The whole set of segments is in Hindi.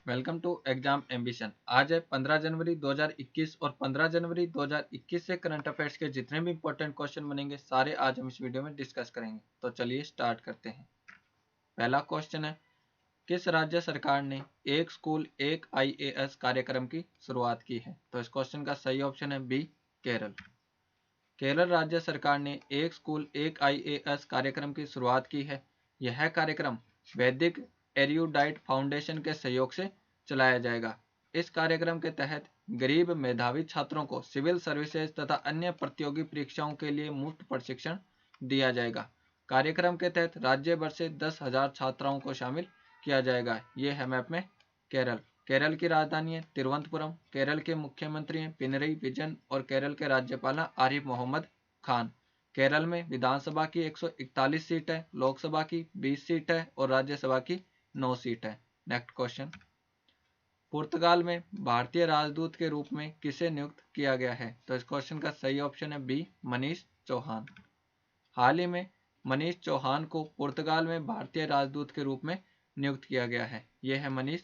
Welcome to exam ambition. आज है 15 जनवरी 2021 और 15 जनवरी 2021 से करंट अफेयर्स के जितने भी इंपॉर्टेंट क्वेश्चन बनेंगे सारे आज हम इस वीडियो में डिस्कस करेंगे। तो चलिए स्टार्ट करते हैं। पहला क्वेश्चन है, किस राज्य सरकार ने एक स्कूल एक आईएएस कार्यक्रम की शुरुआत की है? तो इस क्वेश्चन का सही ऑप्शन है बी, केरल। केरल राज्य सरकार ने एक स्कूल एक आईएएस कार्यक्रम की शुरुआत की है। यह कार्यक्रम वैदिक एर्यूडाइट फाउंडेशन के सहयोग से चलाया जाएगा। इस कार्यक्रम के तहत गरीब मेधावी छात्रों को सिविल सर्विसेज तथा अन्य प्रतियोगी परीक्षाओं के लिए मुफ्त प्रशिक्षण दिया जाएगा। कार्यक्रम के तहत राज्य भर से 10,000 छात्राओं को शामिल किया जाएगा। ये है मैप में केरल। केरल की राजधानी है तिरुवनंतपुरम। केरल के मुख्यमंत्री हैं पिनरई विजयन और केरल के राज्यपाल आरिफ मोहम्मद खान। केरल में विधानसभा की 141 सीट है, लोकसभा की 20 सीट है और राज्यसभा की 9 सीट है। नेक्स्ट क्वेश्चन, पुर्तगाल में भारतीय राजदूत के रूप में किसे नियुक्त किया गया है? तो इस क्वेश्चन का सही ऑप्शन है बी, मनीष चौहान। हाल ही में मनीष चौहान को पुर्तगाल में भारतीय राजदूत के रूप में नियुक्त किया गया है। यह है मनीष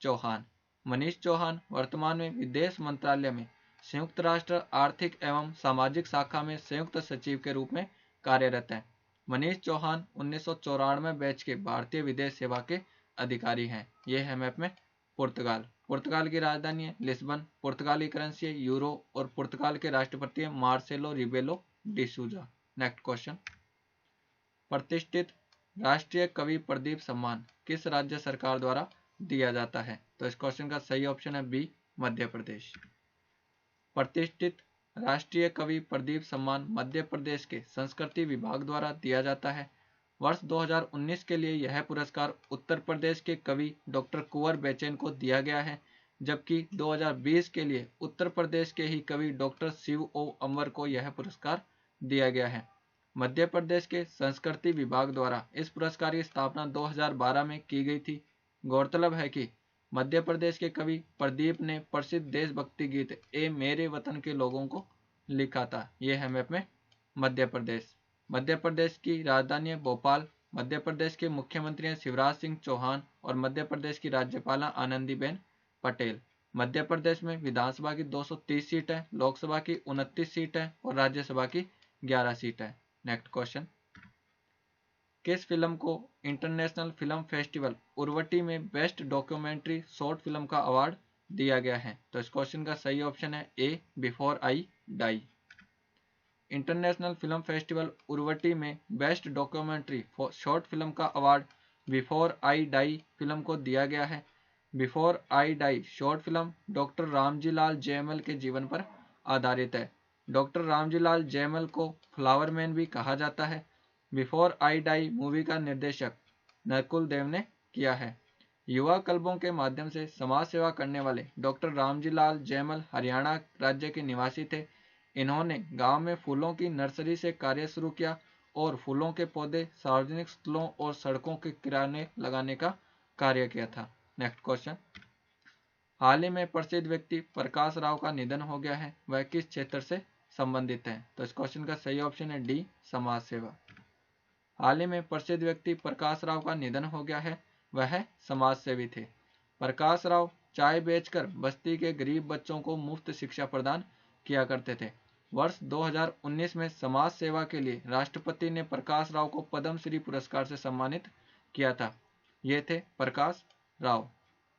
चौहान। मनीष चौहान वर्तमान में विदेश मंत्रालय में संयुक्त राष्ट्र आर्थिक एवं सामाजिक शाखा में संयुक्त सचिव के रूप में कार्यरत हैं। मनीष चौहान 1994 बैच के भारतीय विदेश सेवा के अधिकारी हैं। यह है मैप में पुर्तगाल। पुर्तगाल की राजधानी है लिस्बन। पुर्तगाली करेंसी है यूरो और पुर्तगाल के राष्ट्रपति है Marcelo Rebelo de Sousa. Next question, प्रतिष्ठित राष्ट्रीय कवि प्रदीप सम्मान किस राज्य सरकार द्वारा दिया जाता है? तो इस क्वेश्चन का सही ऑप्शन है बी, मध्य प्रदेश। प्रतिष्ठित राष्ट्रीय कवि प्रदीप सम्मान मध्य प्रदेश के संस्कृति विभाग द्वारा दिया जाता है। वर्ष 2019 के लिए यह पुरस्कार उत्तर प्रदेश के कवि डॉक्टर कुंवर बेचैन को दिया गया है, जबकि 2020 के लिए उत्तर प्रदेश के ही कवि डॉक्टर शिव ओ अमर को यह पुरस्कार दिया गया है। मध्य प्रदेश के संस्कृति विभाग द्वारा इस पुरस्कार की स्थापना 2012 में की गई थी। गौरतलब है कि मध्य प्रदेश के कवि प्रदीप ने प्रसिद्ध देशभक्ति गीत ए मेरे वतन के लोगों को लिखा था। यह है मैप में मध्य प्रदेश। मध्य प्रदेश की राजधानी है भोपाल। मध्य प्रदेश के मुख्यमंत्री हैं शिवराज सिंह चौहान और मध्य प्रदेश की राज्यपाल आनंदीबेन पटेल। मध्य प्रदेश में विधानसभा की 230 सीट है, लोकसभा की 29 सीट है और राज्यसभा की 11 सीट है। नेक्स्ट क्वेश्चन, किस फिल्म को इंटरनेशनल फिल्म फेस्टिवल उर्वटी में बेस्ट डॉक्यूमेंट्री शॉर्ट फिल्म का अवार्ड दिया गया है? तो इस क्वेश्चन का सही ऑप्शन है A, before I die. International film festival उर्वटी में बेस्ट डॉक्यूमेंट्री शॉर्ट फिल्म का award before I die film को दिया गया है। Before I die short film doctor Ramji Lal Jaymal के जीवन पर आधारित है। डॉक्टर रामजी लाल जयमल को फ्लावर मैन भी कहा जाता है। बिफोर आई डाई मूवी का निर्देशक नकुल देव ने किया है। युवा क्लबों के माध्यम से समाज सेवा करने वाले डॉक्टर रामजी लाल जयमल हरियाणा राज्य के निवासी थे। इन्होंने गांव में फूलों की नर्सरी से कार्य शुरू किया और फूलों के पौधे सार्वजनिक स्थलों और सड़कों के किनारे लगाने का कार्य किया था। नेक्स्ट क्वेश्चन, हाल ही में प्रसिद्ध व्यक्ति प्रकाश राव का निधन हो गया है, वह किस क्षेत्र से संबंधित है? तो इस क्वेश्चन का सही ऑप्शन है डी, समाज सेवा। हाल ही में प्रसिद्ध व्यक्ति प्रकाश राव का निधन हो गया है, वह समाज सेवी थे। प्रकाश राव चाय बेचकर बस्ती के गरीब बच्चों को मुफ्त शिक्षा प्रदान किया करते थे। वर्ष 2019 में समाज सेवा के लिए राष्ट्रपति ने प्रकाश राव को पद्मश्री पुरस्कार से सम्मानित किया था। ये थे प्रकाश राव।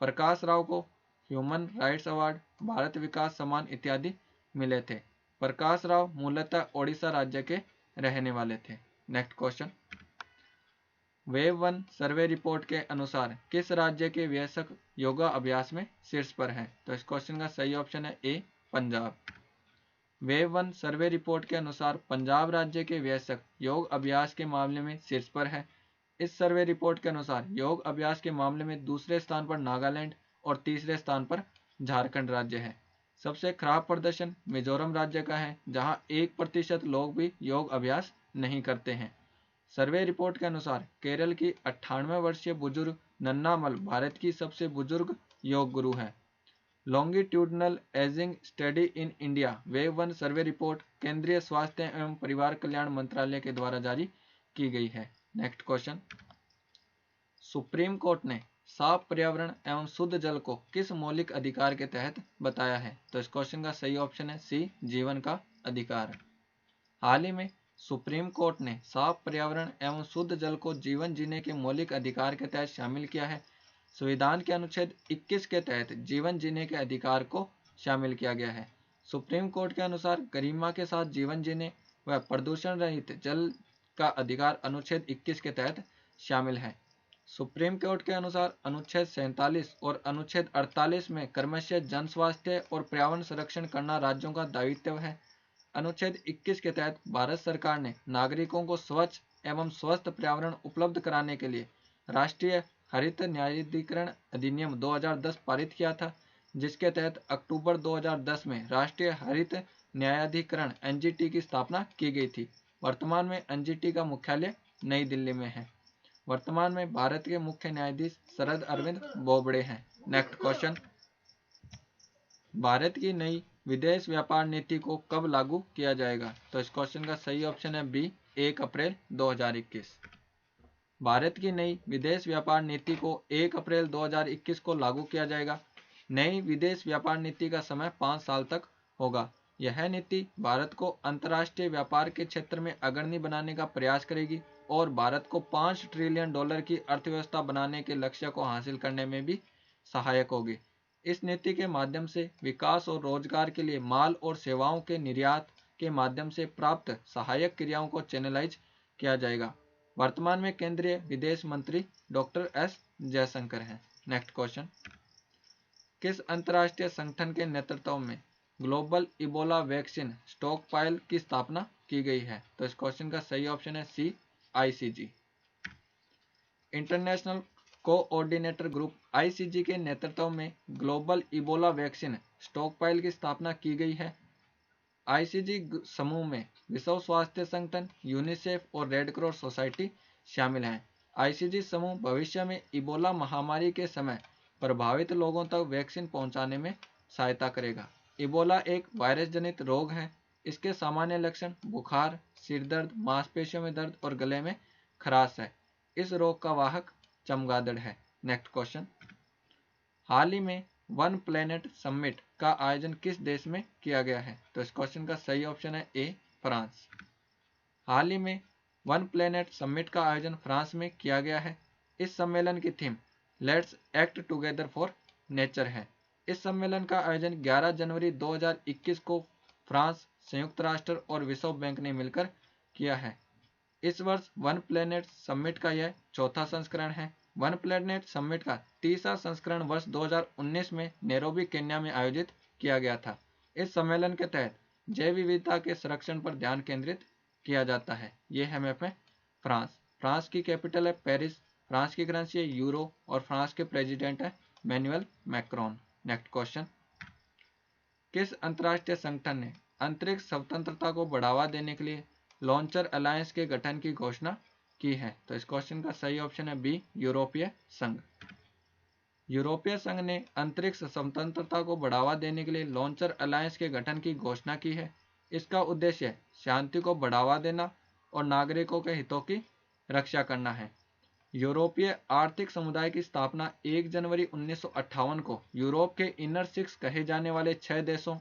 प्रकाश राव को ह्यूमन राइट्स अवार्ड, भारत विकास सम्मान इत्यादि मिले थे। प्रकाश राव मूलतः ओडिशा राज्य के रहने वाले थे। Next question, wave one survey report के अनुसार किस राज्य के वयस्क योगा अभ्यास में शीर्ष पर हैं? तो इस क्वेश्चन का सही ऑप्शन है A, Punjab. Wave one survey report के अनुसार पंजाब राज्य के वयस्क योग अभ्यास के मामले में शीर्ष पर है। इस सर्वे रिपोर्ट के अनुसार योग अभ्यास के मामले में दूसरे स्थान पर नागालैंड और तीसरे स्थान पर झारखंड राज्य है। सबसे खराब प्रदर्शन मिजोरम राज्य का है, जहां 1% लोग भी योग अभ्यास नहीं करते हैं। सर्वे रिपोर्ट के अनुसार केरल की 98 वर्षीय बुजुर्ग नन्नामल भारत की सबसे बुजुर्ग योग गुरु है। Longitudinal ageing study in India wave one survey report केंद्रीय स्वास्थ्य एवं परिवार कल्याण मंत्रालय के द्वारा जारी की गई है। नेक्स्ट क्वेश्चन, सुप्रीम कोर्ट ने साफ पर्यावरण एवं शुद्ध जल को किस मौलिक अधिकार के तहत बताया है? तो इस क्वेश्चन का सही ऑप्शन है सी, जीवन का अधिकार। हाल ही में सुप्रीम कोर्ट ने साफ पर्यावरण एवं शुद्ध जल को जीवन जीने के मौलिक अधिकार के तहत शामिल किया है। संविधान के अनुच्छेद 21 के तहत जीवन जीने के अधिकार को शामिल किया गया है। सुप्रीम कोर्ट के अनुसार गरिमा के साथ जीवन जीने व प्रदूषण रहित जल का अधिकार अनुच्छेद 21 के तहत शामिल है। सुप्रीम कोर्ट के अनुसार अनुच्छेद 47 और अनुच्छेद 48 में क्रमशः जन स्वास्थ्य और पर्यावरण संरक्षण करना राज्यों का दायित्व है। अनुच्छेद 21 के तहत भारत सरकार ने नागरिकों को स्वच्छ एवं स्वस्थ पर्यावरण उपलब्ध कराने के लिए राष्ट्रीय हरित न्यायाधिकरण अधिनियम 2010 पारित किया था, जिसके तहत अक्टूबर 2010 में राष्ट्रीय हरित न्यायाधिकरण एनजीटी की स्थापना की गई थी। वर्तमान में एनजीटी का मुख्यालय नई दिल्ली में है। वर्तमान में भारत के मुख्य न्यायाधीश शरद अरविंद बोबड़े हैं। नेक्स्ट क्वेश्चन, भारत की नई विदेश व्यापार नीति को कब लागू किया जाएगा? तो इस क्वेश्चन का सही ऑप्शन है बी, 1 अप्रैल 2021। भारत की नई विदेश व्यापार नीति को 1 अप्रैल 2021 को लागू किया जाएगा। नई विदेश व्यापार नीति का समय 5 साल तक होगा। यह नीति भारत को अंतर्राष्ट्रीय व्यापार के क्षेत्र में अग्रणी बनाने का प्रयास करेगी और भारत को $5 ट्रिलियन की अर्थव्यवस्था बनाने के लक्ष्य को हासिल करने में भी सहायक होगी। इस नीति के माध्यम से विकास और रोजगार के लिए माल और सेवाओं के निर्यात के माध्यम से प्राप्त सहायक क्रियाओं को चैनलाइज किया जाएगा। वर्तमान में केंद्रीय विदेश मंत्री डॉक्टर एस जयशंकर हैं। नेक्स्ट क्वेश्चन, किस अंतर्राष्ट्रीय संगठन के नेतृत्व में global Ebola vaccine stockpile की स्थापना की गई है? तो इस क्वेश्चन का सही ऑप्शन है C, ICG. International coordinator group ICG के नेतृत्व में global Ebola vaccine stockpile की स्थापना की गई है। आईसीजी समूह में विश्व स्वास्थ्य संगठन, यूनिसेफ और रेड क्रॉस सोसाइटी शामिल हैं। आईसीजी समूह भविष्य में इबोला महामारी के समय प्रभावित लोगों तक वैक्सीन पहुंचाने में सहायता करेगा। इबोला एक वायरस जनित रोग है। इसके सामान्य लक्षण बुखार, सिर दर्द, मांसपेशियों में दर्द और गले में खराश है। इस रोग का वाहक चमगादड़ है। नेक्स्ट क्वेश्चन, हाल ही में वन प्लेनेट समिट का आयोजन किस देश में किया गया है? तो इस क्वेश्चन का सही ऑप्शन है ए, फ्रांस। हाल ही में वन प्लेनेट समिट का आयोजन फ्रांस में किया गया है। इस सम्मेलन की theme let's act together for nature है। इस सम्मेलन का आयोजन 11 जनवरी 2021 को फ्रांस, संयुक्त राष्ट्र और विश्व बैंक ने मिलकर किया है। इस वर्ष वन प्लेनेट समिट का यह चौथा संस्करण है। वन प्लेनेट समिट का तीसरा संस्करण वर्ष 2019 में नैरोबी, केन्या में आयोजित किया गया था। इस सम्मेलन के तहत जैव विविधता के संरक्षण पर ध्यान केंद्रित किया जाता है। ये है मैप में फ्रांस। फ्रांस की कैपिटल है पेरिस। फ्रांस की करेंसी है यूरो और फ्रांस के प्रेसिडेंट है मैनुअल मैक्रोन। नेक्स्ट क्वेश्चन, किस अंतर्राष्ट्रीय संगठन ने अंतरिक्ष स्वतंत्रता को बढ़ावा देने के लिए लॉन्चर अलायंस के गठन की घोषणा की है? तो इस क्वेश्चन का सही ऑप्शन है बी, यूरोपीय संघ। यूरोपीय संघ ने अंतरिक्ष स्वतंत्रता को बढ़ावा देने के लिए लॉन्चर अलायंस के गठन की घोषणा की है। इसका उद्देश्य शांति को बढ़ावा देना और नागरिकों के हितों की रक्षा करना है। यूरोपीय आर्थिक समुदाय की स्थापना 1 जनवरी 1958 को यूरोप के इनर 6 कहे जाने वाले 6 देशों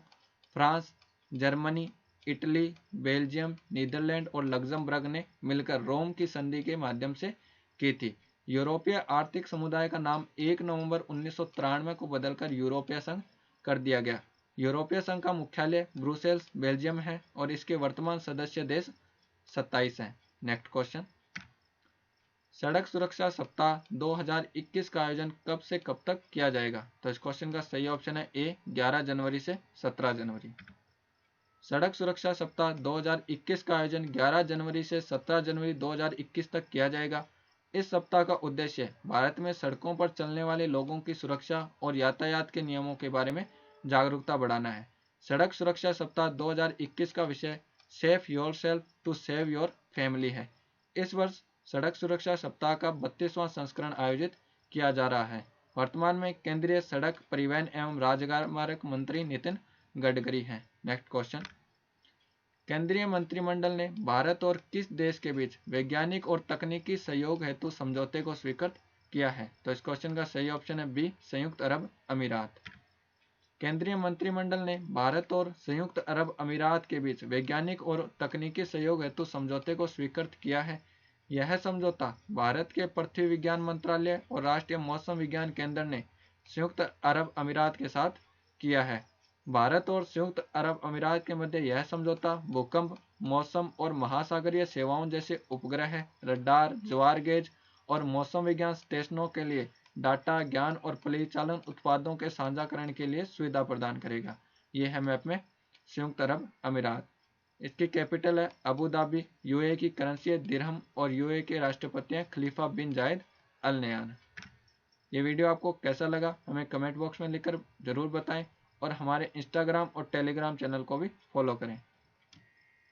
France, Germany, Italy, Belgium, Netherland और लग्जमबर्ग ने मिलकर रोम की संधि के माध्यम से की थी। यूरोपीय आर्थिक समुदाय का नाम 1 नवंबर 1993 को बदलकर यूरोपीय संघ कर दिया गया। यूरोपीय संघ का मुख्यालय ब्रुसेल्स, बेल्जियम है और इसके वर्तमान सदस्य देश 27 हैं। नेक्स्ट क्वेश्चन, सड़क सुरक्षा सप्ताह 2021 का आयोजन कब से कब तक किया जाएगा? तो इस क्वेश्चन का सही ऑप्शन है ए, 11 जनवरी से 17 जनवरी। सड़क सुरक्षा सप्ताह 2021 का आयोजन 11 जनवरी से 17 जनवरी 2021 तक किया जाएगा। इस सप्ताह का उद्देश्य भारत में सड़कों पर चलने वाले लोगों की सुरक्षा और यातायात के नियमों के बारे में जागरूकता बढ़ाना है। सड़क सुरक्षा सप्ताह 2021 का विषय safe yourself to save your family है। इस वर्ष सड़क सुरक्षा सप्ताह का 32वां संस्करण आयोजित किया जा रहा है। वर्तमान में केंद्रीय सड़क परिवहन एवं राजमार्ग मंत्री नितिन गडकरी हैं। नेक्स्ट क्वेश्चन, केंद्रीय मंत्रिमंडल ने भारत और किस देश के बीच वैज्ञानिक और तकनीकी सहयोग हेतु समझौते को स्वीकृत किया है? तो इस क्वेश्चन का सही ऑप्शन है बी, संयुक्त अरब अमीरात। केंद्रीय मंत्रिमंडल ने भारत और संयुक्त अरब अमीरात के बीच वैज्ञानिक और तकनीकी सहयोग हेतु समझौते को स्वीकृत किया है। यह समझौता भारत के पृथ्वी विज्ञान मंत्रालय और राष्ट्रीय मौसम विज्ञान केंद्र ने संयुक्त अरब अमीरात के साथ किया है। भारत और संयुक्त अरब अमीरात के मध्य यह समझौता भूकंप, मौसम और महासागरीय सेवाओं जैसे उपग्रह, रडार, ज्वार गेज और मौसम विज्ञान स्टेशनों के लिए डाटा, ज्ञान और परिचालन उत्पादों के साझाकरण के लिए सुविधा प्रदान करेगा। ये है मैप में संयुक्त अरब अमीरात। इसकी कैपिटल है अबू धाबी, यूएई की करेंसी है दिरहम और यूएई के राष्ट्रपति हैं खलीफा बिन जायद अल नह्यान। ये वीडियो आपको कैसा लगा हमें कमेंट बॉक्स में लिखकर जरूर बताएं और हमारे इंस्टाग्राम और टेलीग्राम चैनल को भी फॉलो करें।